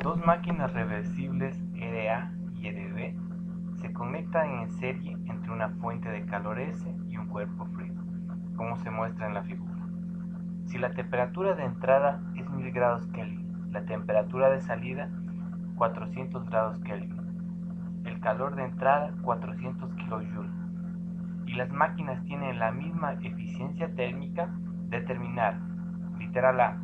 Dos máquinas reversibles RA y RB se conectan en serie entre una fuente de calor S y un cuerpo frío, como se muestra en la figura. Si la temperatura de entrada es 1000 grados Kelvin, la temperatura de salida 400 grados Kelvin, el calor de entrada 400 kJ, y las máquinas tienen la misma eficiencia térmica, determinar, literal A,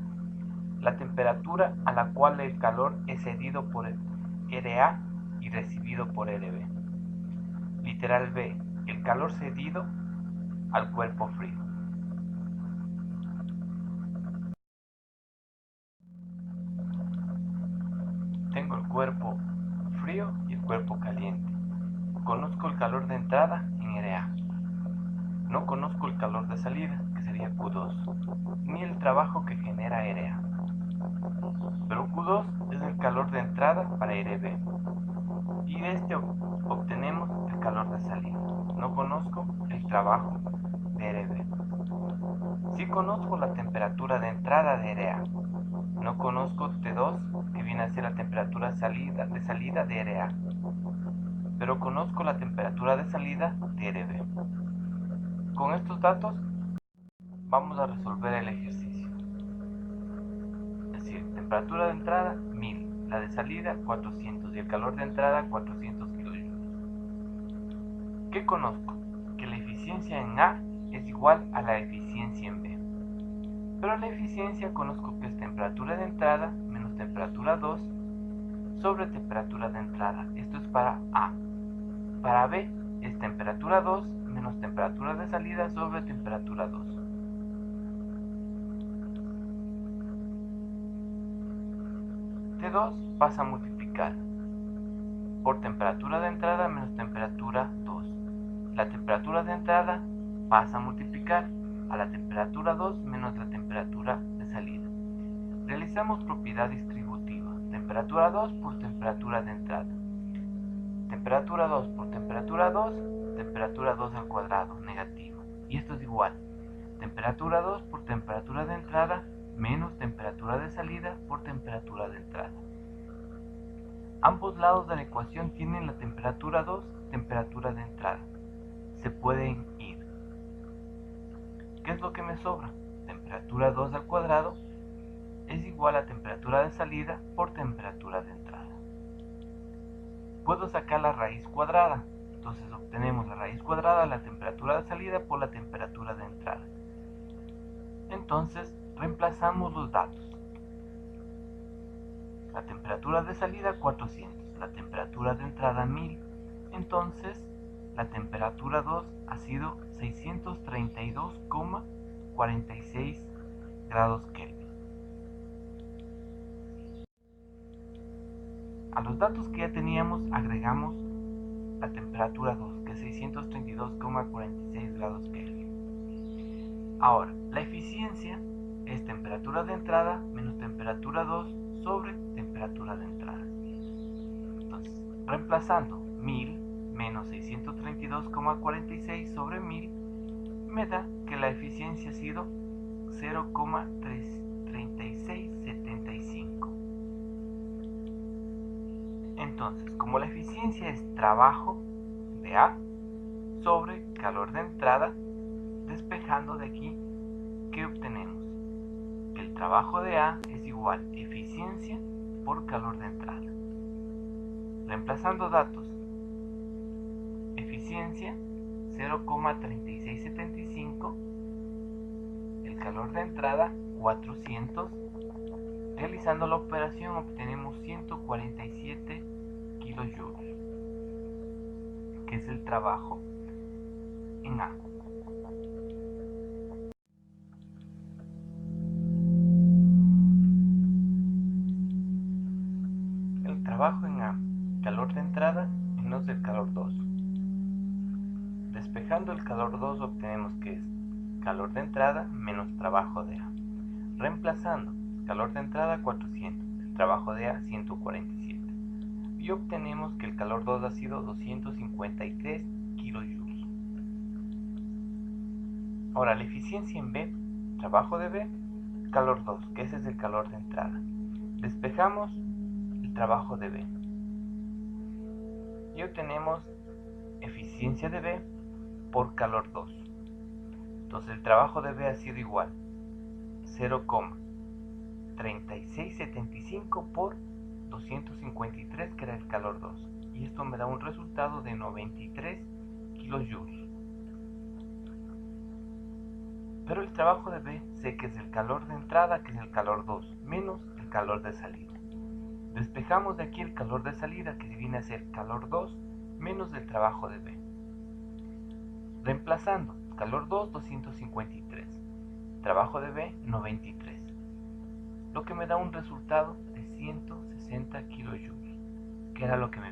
la temperatura a la cual el calor es cedido por RA y recibido por RB. Literal B, el calor cedido al cuerpo frío. Tengo el cuerpo frío y el cuerpo caliente. Conozco el calor de entrada en RA. No conozco el calor de salida, que sería Q2, ni el trabajo que genera RA. Pero Q2 es el calor de entrada para RB. Y de este obtenemos el calor de salida. No conozco el trabajo de RB. Sí conozco la temperatura de entrada de RA. No conozco T2, que viene a ser la temperatura de salida de RA. Pero conozco la temperatura de salida de RB. Con estos datos vamos a resolver el ejercicio. Es decir, temperatura de entrada 1000, la de salida 400 y el calor de entrada 400 kJ. ¿Qué conozco? Que la eficiencia en A es igual a la eficiencia en B. Pero la eficiencia conozco que es temperatura de entrada menos temperatura 2 sobre temperatura de entrada. Esto es para A. Para B es temperatura 2 menos temperatura de salida sobre temperatura 2. T2 pasa a multiplicar por temperatura de entrada menos temperatura 2. La temperatura de entrada pasa a multiplicar a la temperatura 2 menos la temperatura de salida. Realizamos propiedad distributiva. Temperatura 2 por temperatura de entrada. Temperatura 2 por temperatura 2, temperatura 2 al cuadrado, negativo. Y esto es igual. Temperatura 2 por temperatura de entrada menos temperatura de salida por temperatura de entrada. Ambos lados de la ecuación tienen la temperatura 2, temperatura de entrada. Se pueden ir. ¿Qué es lo que me sobra? Temperatura 2 al cuadrado es igual a temperatura de salida por temperatura de entrada. Puedo sacar la raíz cuadrada, entonces obtenemos la raíz cuadrada de la temperatura de salida por la temperatura de entrada. Entonces reemplazamos los datos. La temperatura de salida 400, la temperatura de entrada 1000, entonces la temperatura 2 ha sido 632,46 grados Kelvin. A los datos que ya teníamos agregamos la temperatura 2, que es 632,46 grados Kelvin. Ahora, la eficiencia es temperatura de entrada menos temperatura 2 sobre temperatura de entrada. Entonces, reemplazando 1000 menos 632,46 sobre 1000 me da que la eficiencia ha sido 0,3675. Entonces, como la eficiencia es trabajo de A sobre calor de entrada, despejando de aquí, ¿qué obtenemos? Que el trabajo de A es igual a eficiencia por calor de entrada. Reemplazando datos, eficiencia 0,3675, el calor de entrada 400, realizando la operación obtenemos 147 kJ, que es el trabajo en A. El trabajo en A, calor de entrada menos el calor 2. Despejando el calor 2 obtenemos que es calor de entrada menos trabajo de A. Reemplazando calor de entrada 400, el trabajo de A 147. Y obtenemos que el calor 2 ha sido 253 kJ. Ahora la eficiencia en B, trabajo de B, calor 2, que ese es el calor de entrada. Despejamos el trabajo de B y obtenemos eficiencia de B por calor 2. Entonces el trabajo de B ha sido igual 0,3675 por 253, que era el calor 2, y esto me da un resultado de 93 kilojoules. Pero el trabajo de B sé que es el calor de entrada, que es el calor 2, menos el calor de salida. Despejamos de aquí el calor de salida, que viene a ser calor 2 menos el trabajo de B. Reemplazando, calor 2, 253, trabajo de B, 93, lo que me da un resultado de 160 kilojoules, que era lo que me